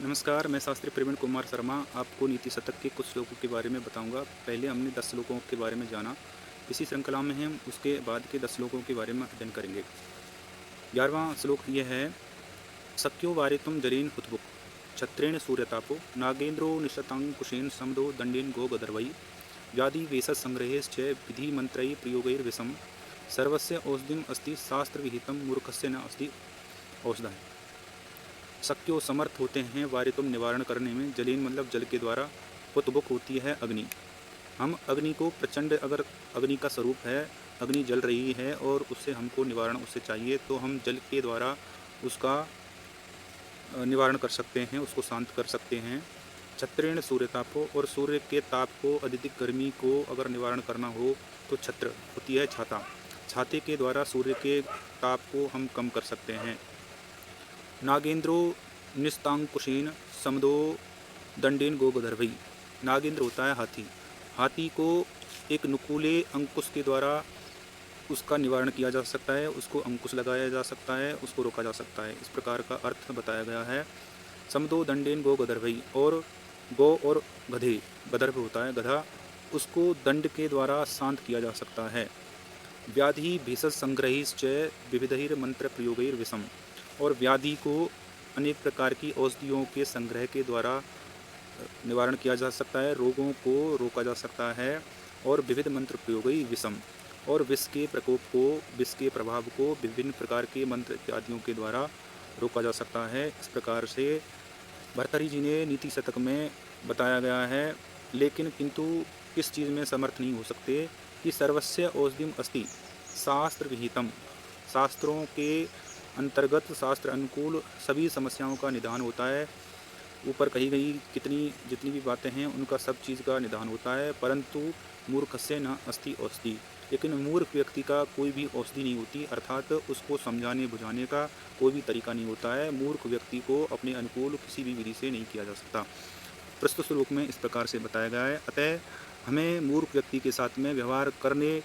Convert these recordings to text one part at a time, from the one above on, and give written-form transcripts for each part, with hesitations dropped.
नमस्कार, मैं शास्त्री प्रवीण कुमार शर्मा आपको नीति शतक के कुछ श्लोकों के बारे में बताऊंगा। पहले हमने 10 श्लोकों के बारे में जाना। इसी श्रृंखला में हम उसके बाद के 10 श्लोकों के बारे में अध्ययन करेंगे। 11वां श्लोक यह है, शक्यो वारितुम जरेन हुतबुक छत्रेण सूर्यतापो नागेंद्रो निशतांकुशेन समदो दंडेन गो गदर्वई व्याधि वेश संग्रहेश्च विधि मंत्रई प्रयोगैर्विषम सर्वस्य औषधिम अस्ति शास्त्र विहितम मूर्खस्य न अस्ति औषधा। शक्यो समर्थ होते हैं वारितुम निवारण करने में, जलीन मतलब जल के द्वारा, हुतबुक होती है अग्नि। हम अग्नि को प्रचंड, अगर अग्नि का स्वरूप है, अग्नि जल रही है और उससे हमको निवारण उससे चाहिए तो हम जल के द्वारा उसका निवारण कर सकते हैं, उसको शांत कर सकते हैं। छत्रेण सूर्य तापो, और सूर्य के ताप को, अत्यधिक गर्मी को अगर निवारण करना हो तो छत्र होती है छाता। छाते के द्वारा सूर्य के ताप को हम कम कर सकते हैं। नागेंद्रो निस्तांकुशेन समदो दंडेन गो गदर्भई। नागेंद्र होता है हाथी। हाथी को एक नुकीले अंकुश के द्वारा उसका निवारण किया जा सकता है, उसको अंकुश लगाया जा सकता है, उसको रोका जा सकता है। इस प्रकार का अर्थ बताया गया है। समदो दंडेन गो गदर्भई, और गो और गधे, गदर्भ होता है गधा, उसको दंड के द्वारा शांत किया जा सकता है। व्याधि भेषज संग्रहिश्च विविधैर मंत्र प्रयोगैर्विषम, और व्याधि को अनेक प्रकार की औषधियों के संग्रह के द्वारा निवारण किया जा सकता है, रोगों को रोका जा सकता है, और विविध मंत्र प्रयोगई विषम, और विष के प्रकोप को, विष के प्रभाव को विभिन्न प्रकार के मंत्र इत्यादियों के द्वारा रोका जा सकता है। इस प्रकार से भर्तृहरि जी ने नीति शतक में बताया गया है। लेकिन किंतु इस चीज़ में समर्थ नहीं हो सकते कि सर्वस्य औषधिम अस्ति शास्त्र विहितम, शास्त्रों के अंतर्गत, शास्त्र अनुकूल सभी समस्याओं का निदान होता है। ऊपर कही गई जितनी भी बातें हैं उनका सब चीज़ का निदान होता है, परंतु मूर्खस्य न अस्ति औषधि। लेकिन मूर्ख व्यक्ति का कोई भी औषधि नहीं होती, अर्थात उसको समझाने बुझाने का कोई भी तरीका नहीं होता है। मूर्ख व्यक्ति को अपने अनुकूल किसी भी विधि से नहीं किया जा सकता। प्रस्तुत श्लोक में इस प्रकार से बताया गया है। अतः हमें मूर्ख व्यक्ति के साथ में व्यवहार करने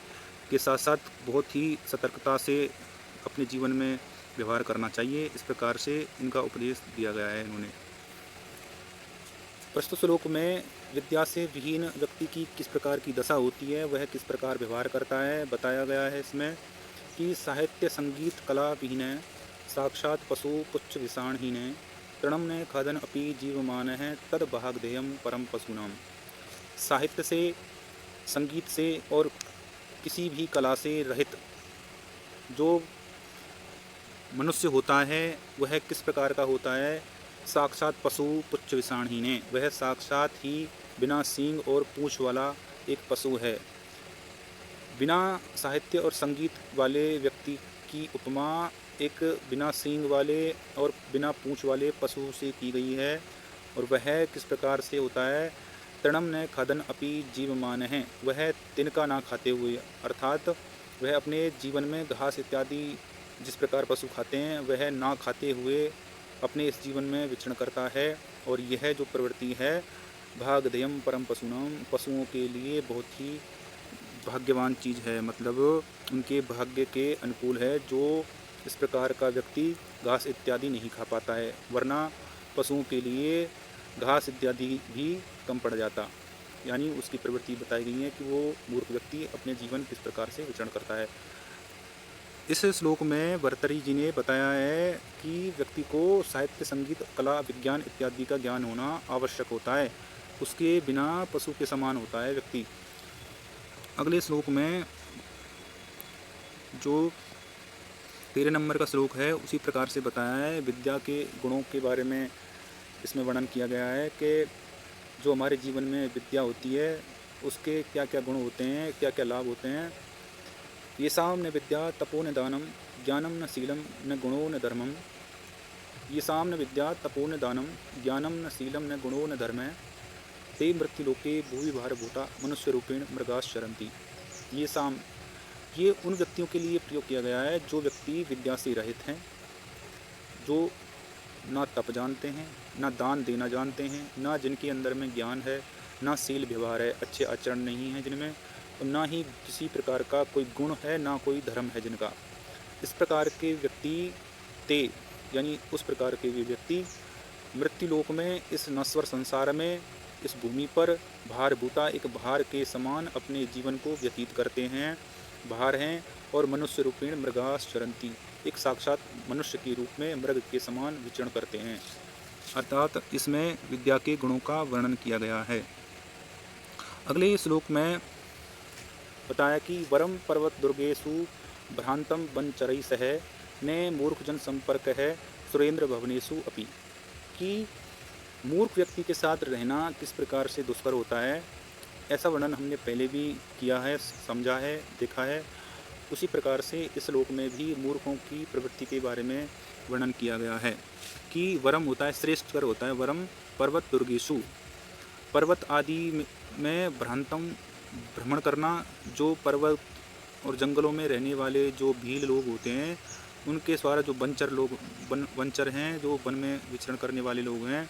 के साथ साथ बहुत ही सतर्कता से अपने जीवन में व्यवहार करना चाहिए। इस प्रकार से इनका उपदेश दिया गया है इन्होंने। प्रस्तुत श्लोक में विद्या से विहीन व्यक्ति की किस प्रकार की दशा होती है, वह किस प्रकार व्यवहार करता है, बताया गया है इसमें कि साहित्य संगीत कला विहीन साक्षात पशु पुच्छ विषाणहीन तृणम ने खादन अपि जीवमान है तद भागधेयम परम पशुनाम। साहित्य से, संगीत से और किसी भी कला से रहित जो मनुष्य होता है वह किस प्रकार का होता है, साक्षात पशु पुच्छ विषाणहीन, वह साक्षात ही बिना सींग और पूँछ वाला एक पशु है। बिना साहित्य और संगीत वाले व्यक्ति की उपमा एक बिना सींग वाले और बिना पूँछ वाले पशु से की गई है। और वह किस प्रकार से होता है, तृणम न खादन अपि जीवमान है, वह तिनका ना खाते हुए, अर्थात वह अपने जीवन में घास इत्यादि जिस प्रकार पशु खाते हैं वह ना खाते हुए अपने इस जीवन में विचरण करता है। और यह जो प्रवृत्ति है भागधेयम परम पशुनाम, पशुओं के लिए बहुत ही भाग्यवान चीज़ है, मतलब उनके भाग्य के अनुकूल है जो इस प्रकार का व्यक्ति घास इत्यादि नहीं खा पाता है, वरना पशुओं के लिए घास इत्यादि भी कम पड़ जाता। यानी उसकी प्रवृत्ति बताई गई है कि वो मूर्ख व्यक्ति अपने जीवन किस प्रकार से विचरण करता है। इस श्लोक में भर्तृहरि जी ने बताया है कि व्यक्ति को साहित्य, संगीत, कला, विज्ञान इत्यादि का ज्ञान होना आवश्यक होता है, उसके बिना पशु के समान होता है व्यक्ति। अगले श्लोक में जो 13 नंबर का श्लोक है उसी प्रकार से बताया है। विद्या के गुणों के बारे में इसमें वर्णन किया गया है कि जो हमारे जीवन में विद्या होती है उसके क्या क्या गुण होते हैं, क्या क्या लाभ होते हैं। ये साम न विद्या तपो न दानम ज्ञानम न शीलम न गुणो न धर्मम। ये साम न विद्या तपो न दानम ज्ञानम न शीलम न गुणो न धर्म ते मृत्युलोके भूवि भारभूता मनुष्य रूपेण मृगास चरन्ति। ये साम, ये उन व्यक्तियों के लिए प्रयोग किया गया है जो व्यक्ति विद्या से रहित हैं, जो ना तप जानते हैं, ना दान देना जानते हैं, ना जिनके अंदर में ज्ञान है, ना शील व्यवहार है, अच्छे आचरण नहीं है जिनमें, और ना ही किसी प्रकार का कोई गुण है, ना कोई धर्म है जिनका। इस प्रकार के व्यक्ति ते, यानी उस प्रकार के व्यक्ति मृत्युलोक में, इस नश्वर संसार में, इस भूमि पर भारभूता एक भार के समान अपने जीवन को व्यतीत करते हैं, भार हैं, और मनुष्य रूपेण मृगास चरंती, एक साक्षात मनुष्य के रूप में मृग के समान विचरण करते हैं। अर्थात इसमें विद्या के गुणों का वर्णन किया गया है। अगले श्लोक में बताया कि वरम पर्वत दुर्गेशु भ्रांतम वनचरई सह ने मूर्ख जन संपर्क है सुरेंद्र भवनेशु अपि, कि मूर्ख व्यक्ति के साथ रहना किस प्रकार से दुष्कर होता है, ऐसा वर्णन हमने पहले भी किया है, समझा है, देखा है। उसी प्रकार से इस श्लोक में भी मूर्खों की प्रवृत्ति के बारे में वर्णन किया गया है कि वरम होता है श्रेष्ठकर होता है, वरम पर्वत दुर्गेशु, पर्वत आदि में भ्रांतम भ्रमण करना, जो पर्वत और जंगलों में रहने वाले जो भील लोग होते हैं उनके द्वारा, जो वनचर हैं, जो वन में विचरण करने वाले लोग हैं,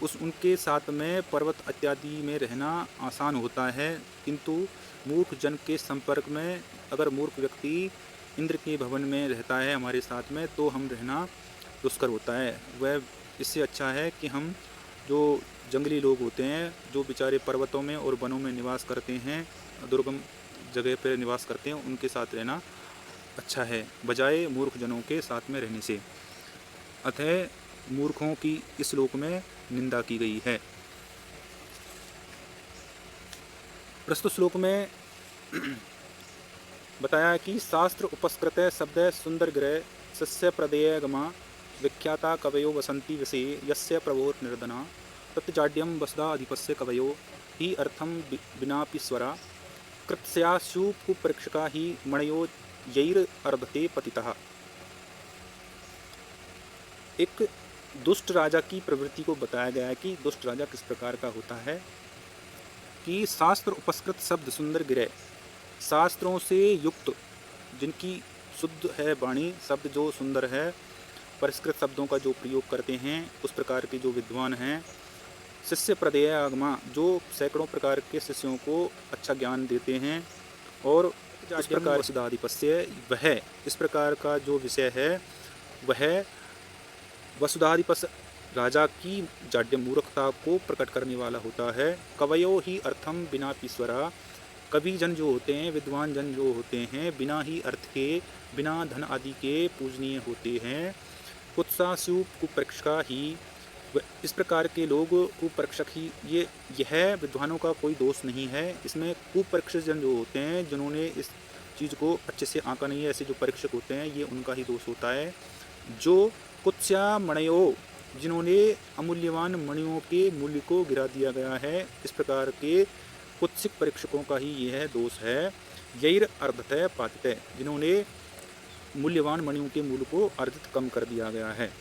उनके साथ में पर्वत इत्यादि में रहना आसान होता है, किंतु मूर्ख जन के संपर्क में, अगर मूर्ख व्यक्ति इंद्र के भवन में रहता है हमारे साथ में, तो हम रहना दुष्कर होता है। वह इससे अच्छा है कि हम जो जंगली लोग होते हैं, जो बेचारे पर्वतों में और वनों में निवास करते हैं, दुर्गम जगह पर निवास करते हैं, उनके साथ रहना अच्छा है, बजाय मूर्ख जनों के साथ में रहने से। अतः मूर्खों की इस श्लोक में निंदा की गई है। प्रस्तुत श्लोक में बताया कि शास्त्र उपस्कृत शब्द सुंदर ग्रह सस्य प्रदेयगमा विख्याता कवयो वसंती विषये यस्य प्रभोर निर्दना तत्जाड्यम वसुधा अधिपस्य कवयो ही अर्थम विनापि स्वरा कृत्स्याशु कुपरीक्षका ही मणयो यैर अर्धते पतितः। एक दुष्ट राजा की प्रवृत्ति को बताया गया है कि दुष्ट राजा किस प्रकार का होता है, कि शास्त्र उपस्कृत शब्द सुंदर गिरह, शास्त्रों से युक्त जिनकी शुद्ध है वाणी, शब्द जो सुंदर है, परिष्कृत शब्दों का जो प्रयोग करते हैं, उस प्रकार के जो विद्वान हैं, शिष्य प्रदेय आगमा, जो सैकड़ों प्रकार के शिष्यों को अच्छा ज्ञान देते हैं, और इस प्रकार वसुधाधिपस्य, वह इस प्रकार का जो विषय है वह वसुधाधिपस राजा की जाड्य मूर्खता को प्रकट करने वाला होता है। कवयो ही अर्थम बिना पीश्वरा, कवि जन जो होते हैं, विद्वान जन जो होते हैं, बिना ही अर्थ के, बिना धन आदि के पूजनीय होते हैं। कुत्सासु कुपरीक्षका ही, इस प्रकार के लोग कुपरीक्षक ही, यह विद्वानों का कोई दोष नहीं है। इसमें कुपरीक्षक जन जो होते हैं, जिन्होंने इस चीज़ को अच्छे से आंका नहीं है, ऐसे जो परीक्षक होते हैं, ये उनका ही दोष होता है। जो कुत्स्या मणयो, जिन्होंने अमूल्यवान मणियों के मूल्य को गिरा दिया गया है, इस प्रकार के कुत्सिक परीक्षकों का ही यह दोष है। यैर अर्धतः पातितः, जिन्होंने मूल्यवान मणियों के मूल्य को अर्धित कम कर दिया गया है।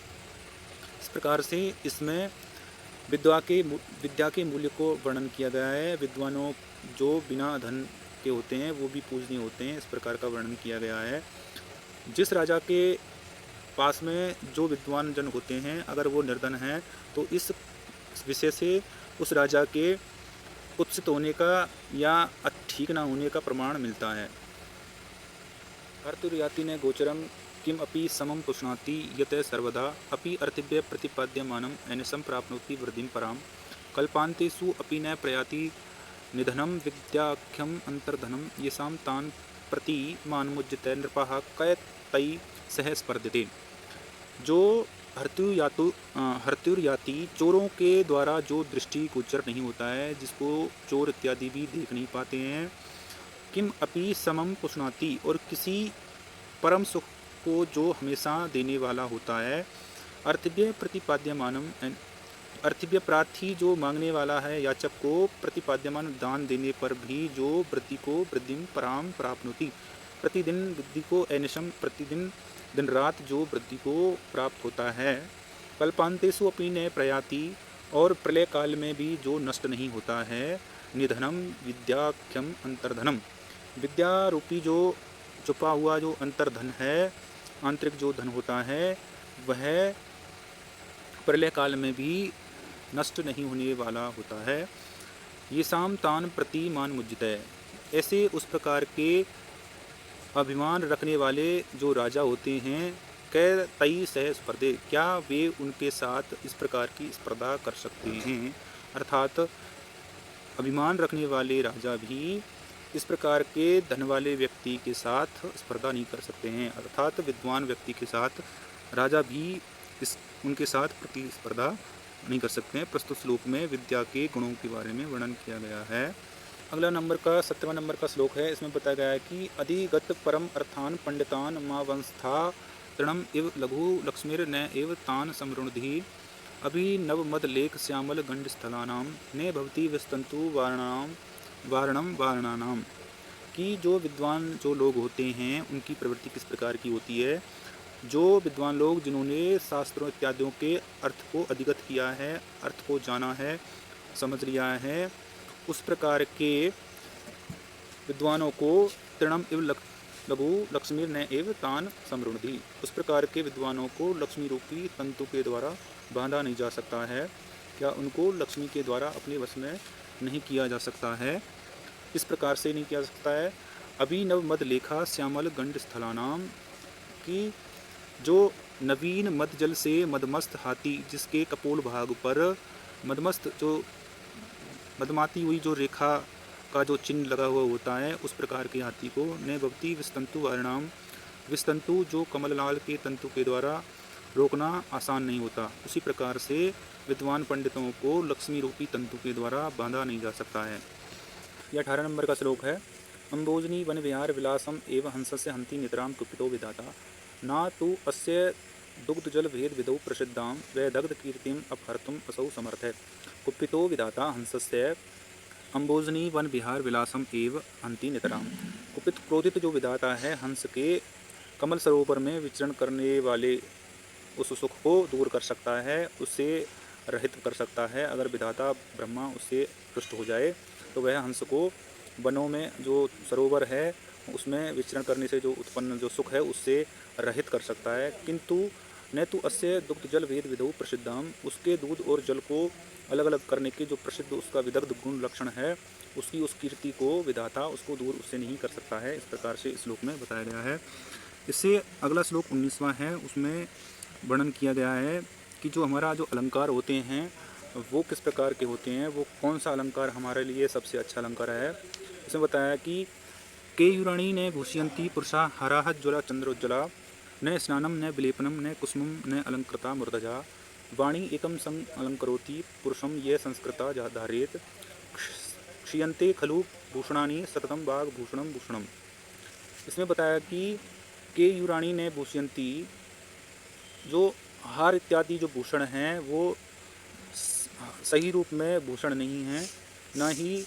इस प्रकार से इसमें विद्या के मूल्य को वर्णन किया गया है। विद्वानों जो बिना धन के होते हैं वो भी पूजनीय होते हैं, इस प्रकार का वर्णन किया गया है। जिस राजा के पास में जो विद्वान जन होते हैं, अगर वो निर्धन हैं, तो इस विषय से उस राजा के कुत्सित होने का या ठीक न होने का प्रमाण मिलता है। भर्तृयाति ने गोचरम किम अपि समम पुष्णाति यत सर्वदा अपि अर्थिभ्य प्रतिपाद्यमानम ऐनसम प्राप्नोति वृद्धिं पराम कल्पान्तेषु अपि न प्रयाति निधनम विद्याख्यम अंतर्धनम येषां तान् प्रति मानमुज्यते नृपाः कयतै सह स्पर्धते। जो हर्त्युर्याति, चोरों के द्वारा जो दृष्टि गोचर नहीं होता है, जिसको चोर इत्यादि भी देख नहीं पाते हैं, किम अपि समम पुष्णाति, और किसी परम सुख को जो हमेशा देने वाला होता है, अर्थिभ्य प्रतिपाद्यमानम, अर्थिभ्य प्रार्थी जो मांगने वाला है याचक को, प्रतिपाद्यमान दान देने पर भी जो वृद्धि को वृद्धिं पराम प्राप्नोति, प्रतिदिन वृद्धि को ऐनिशम, प्रतिदिन दिन रात जो वृद्धि को प्राप्त होता है। कल्पांतेषु अपि न प्रयाति, और प्रलय काल में भी जो नष्ट नहीं होता है। निधनम विद्याख्यम अंतर्धनम, विद्या रूपी जो छुपा हुआ जो अंतर्धन है, आंतरिक जो धन होता है, वह प्रलय काल में भी नष्ट नहीं होने वाला होता है। ये शाम तान प्रति मान मुज्जते, ऐसे उस प्रकार के अभिमान रखने वाले जो राजा होते हैं, कै तई सह स्पर्धे, क्या वे उनके साथ इस प्रकार की स्पर्धा कर सकते हैं। अर्थात अभिमान रखने वाले राजा भी इस प्रकार के धन वाले व्यक्ति के साथ स्पर्धा नहीं कर सकते हैं। अर्थात विद्वान व्यक्ति के साथ राजा भी उनके साथ प्रतिस्पर्धा नहीं कर सकते हैं। प्रस्तुत श्लोक में विद्या के गुणों के बारे में वर्णन किया गया है। अगला नंबर का 7वां नंबर का श्लोक है। इसमें बताया गया है कि अधिगत परम अर्थान पंडितान मा वंस्था तृणम इव लघु लक्ष्मीर न एव तान समृद्धि अभिनव मद लेख श्यामल गंड स्थलानाम ने भवती विस्तंतु वारणम वारणानाम। कि जो विद्वान जो लोग होते हैं उनकी प्रवृत्ति किस प्रकार की होती है। जो विद्वान लोग जिन्होंने शास्त्रों इत्यादियों के अर्थ को अधिगत किया है, अर्थ को जाना है, समझ लिया है, उस प्रकार के विद्वानों को तृणम इव लघु लक्ष्मी न एव तान समृद्धि, उस प्रकार के विद्वानों को लक्ष्मी रूपी तंतु के द्वारा बांधा नहीं जा सकता है, क्या उनको लक्ष्मी के द्वारा अपने वश में नहीं किया जा सकता है। इस प्रकार से नहीं किया जा सकता है। अभिनव मद लेखा श्यामल गंड स्थलानाम, की जो नवीन मद जल से मदमस्त हाथी जिसके कपोल भाग पर मदमस्त जो मदमाती हुई जो रेखा का जो चिन्ह लगा हुआ होता है, उस प्रकार के हाथी को ने भवती विस्तंतु वारणाम, विस्तंतु जो कमललाल के तंतु के द्वारा रोकना आसान नहीं होता, उसी प्रकार से विद्वान पंडितों को लक्ष्मी रूपी तंतु के द्वारा बांधा नहीं जा सकता है। यह 18 नंबर का श्लोक है। अम्बोजनी वन विहार विलासम एवं हंसस्य हंति नितराम कुपितो विधाता ना तु अस्य दुग्ध जल भेद विदौ प्रसिद्धाम व दग्ध कीर्तिम अपहर्तुम असौ समर्थ है। कुपितो विधाता हंसस्य अम्बोजनी वन विहार विलासम एवं हंति नितराम। कुपित क्रोधित जो विधाता है हंस के कमल सरोवर में विचरण करने वाले उस सुख को दूर कर सकता है, उससे रहित कर सकता है। अगर विधाता ब्रह्मा उससे रुष्ट हो जाए तो वह हंस को वनों में जो सरोवर है उसमें विचरण करने से जो उत्पन्न जो सुख है उससे रहित कर सकता है। किंतु न तो अस्य दुग्ध जल भेद विधौ प्रसिद्धाम, उसके दूध और जल को अलग अलग करने के जो प्रसिद्ध उसका विदग्ध गुण लक्षण है, उसकी उस कीर्ति को विधाता उसको दूर उससे नहीं कर सकता है। इस प्रकार से इस श्लोक में बताया गया है। इससे अगला श्लोक 19वां है, उसमें वर्णन किया गया है कि जो हमारा जो अलंकार होते हैं वो किस प्रकार के होते हैं, वो कौन सा अलंकार हमारे लिए सबसे अच्छा अलंकार है। इसमें बताया कि केयूराणी ने भूषयंती पुरुषा हराह ज्वला चंद्रोज्ज्वला न स्नानम न विलेपनम न कुसुमम न अलंकृता मूर्धजा वाणी एकम संग अलंकरोति पुरुषम ये संस्कृता धारेत क्षीयन्ते खलु भूषणानि सततम बाघ भूषणम भूषणम। इसमें बताया कि केयूराणी ने भूषयंती, जो हार इत्यादि जो भूषण हैं वो सही रूप में भूषण नहीं हैं, ना ही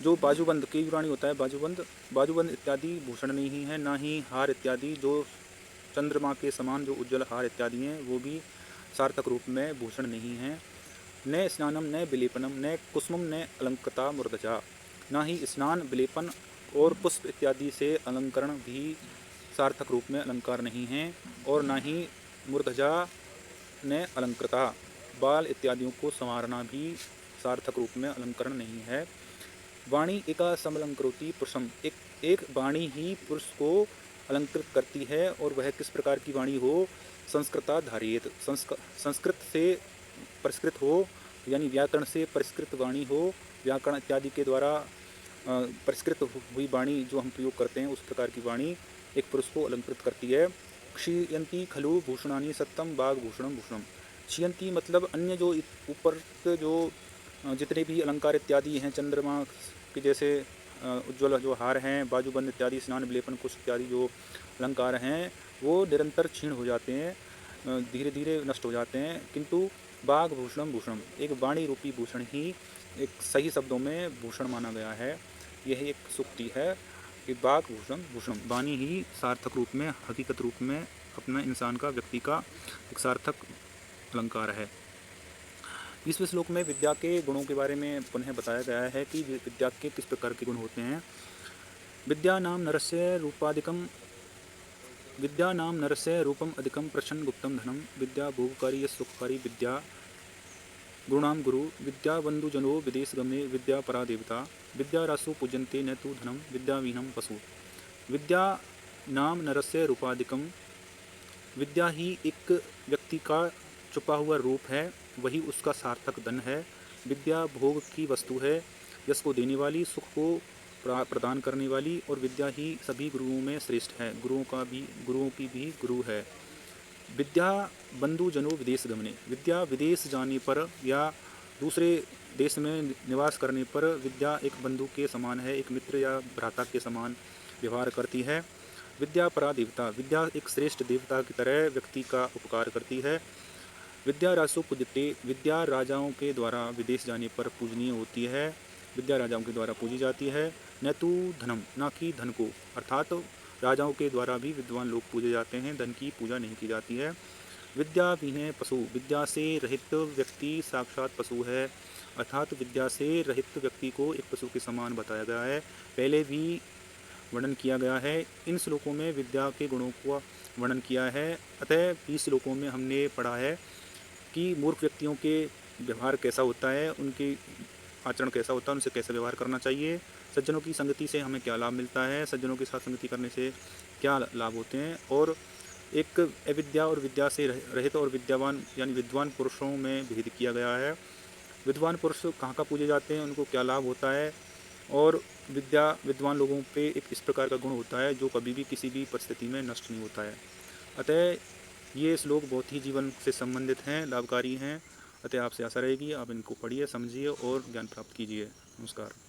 जो बाजूबंद केयूराणी होता है बाजूबंद इत्यादि भूषण नहीं है, ना ही हार इत्यादि जो चंद्रमा के समान जो उज्जवल हार इत्यादि हैं वो भी सार्थक रूप में भूषण नहीं हैं। न स्नानम न विलेपनम न कुसुमम न अलंकृता मूर्धजा, ना ही स्नान विलेपन और पुष्प इत्यादि से अलंकरण भी सार्थक रूप में अलंकार नहीं हैं, और ना ही मूर्धजा ने अलंकृता बाल इत्यादियों को संवारना भी सार्थक रूप में अलंकरण नहीं है। वाणी एका समलंकरोति पुरुषम, एक वाणी ही पुरुष को अलंकृत करती है, और वह किस प्रकार की वाणी हो। संस्कृता धारियत, संस्कृत से परिष्कृत हो, यानी व्याकरण से परिष्कृत वाणी हो, व्याकरण इत्यादि के द्वारा परिष्कृत हुई वाणी जो हम प्रयोग करते हैं उस प्रकार की वाणी एक पुरुष को अलंकृत करती है। क्षीयंती खलु भूषणानि सत्तम बाघ भूषणम भूषणम। क्षीयंती मतलब अन्य जो ऊपर जो जितने भी अलंकार इत्यादि हैं, चंद्रमा के जैसे उज्ज्वल जो हार हैं, बाजूबंद इत्यादि, स्नान विलेपन कुश इत्यादि जो अलंकार हैं वो निरंतर क्षीण हो जाते हैं, धीरे धीरे नष्ट हो जाते हैं। किंतु बाघ भूषणम भूषणम, एक वाणी रूपी भूषण ही एक सही शब्दों में भूषण माना गया है। यह एक सूक्ति है कि बाघ भूषण भूषणम, वाणी ही सार्थक रूप में हकीकत रूप में अपना इंसान का व्यक्ति का एक सार्थक अलंकार है। 20वें श्लोक में विद्या के गुणों के बारे में पुनः बताया गया है कि विद्या के किस प्रकार के गुण होते हैं। विद्या नाम नरस्य रूपम अधिकम प्रसन्न गुप्तम धनम विद्या भोगकारी या सुखकारी विद्या गुणाम गुरु विद्या बंधुजनो विदेश गमे विद्या परा देवता विद्या रासु पूजन्ते न तु धनम विद्या वीनम पशु। विद्या नाम नरस्य रूपाधिकम, विद्या ही एक व्यक्ति का छुपा हुआ रूप है, वही उसका सार्थक धन है। विद्या भोग की वस्तु है, यश को देने वाली, सुख को प्रदान करने वाली, और विद्या ही सभी गुरुओं में श्रेष्ठ है, गुरुओं की भी गुरु है। विद्या बंधु जनो विदेश गमने, विद्या विदेश जाने पर या दूसरे देश में निवास करने पर विद्या एक बंधु के समान है, एक मित्र या भ्राता के समान व्यवहार करती है। विद्या परा देवता, विद्या एक श्रेष्ठ देवता की तरह व्यक्ति का उपकार करती है। विद्या रासो पूजते, विद्या राजाओं के द्वारा विदेश जाने पर पूजनीय होती है, विद्या राजाओं के द्वारा पूजी जाती है। न तो धनम, ना कि धन को, अर्थात राजाओं के द्वारा भी विद्वान लोग पूजे जाते हैं, धन की पूजा नहीं की जाती है। विद्या विहीन पशु, विद्या से रहित व्यक्ति साक्षात पशु है, अर्थात विद्या से रहित व्यक्ति को एक पशु के समान बताया गया है, पहले भी वर्णन किया गया है। इन श्लोकों में विद्या के गुणों को वर्णन किया है। अतः इस श्लोकों में हमने पढ़ा है कि मूर्ख व्यक्तियों के व्यवहार कैसा होता है, उनके आचरण कैसा होता है, उनसे कैसे व्यवहार करना चाहिए, सज्जनों की संगति से हमें क्या लाभ मिलता है, सज्जनों के साथ संगति करने से क्या लाभ होते हैं, और एक अविद्या और विद्या से रहित और विद्यावान यानी विद्वान पुरुषों में भेद किया गया है। विद्वान पुरुष कहाँ कहाँ पूजे जाते हैं, उनको क्या लाभ होता है, और विद्वान लोगों पे एक इस प्रकार का गुण होता है जो कभी भी किसी भी परिस्थिति में नष्ट नहीं होता है। अतः ये श्लोक बहुत ही जीवन से संबंधित हैं, लाभकारी हैं। अतः आपसे आशा रहेगी आप इनको पढ़िए, समझिए और ज्ञान प्राप्त कीजिए। नमस्कार।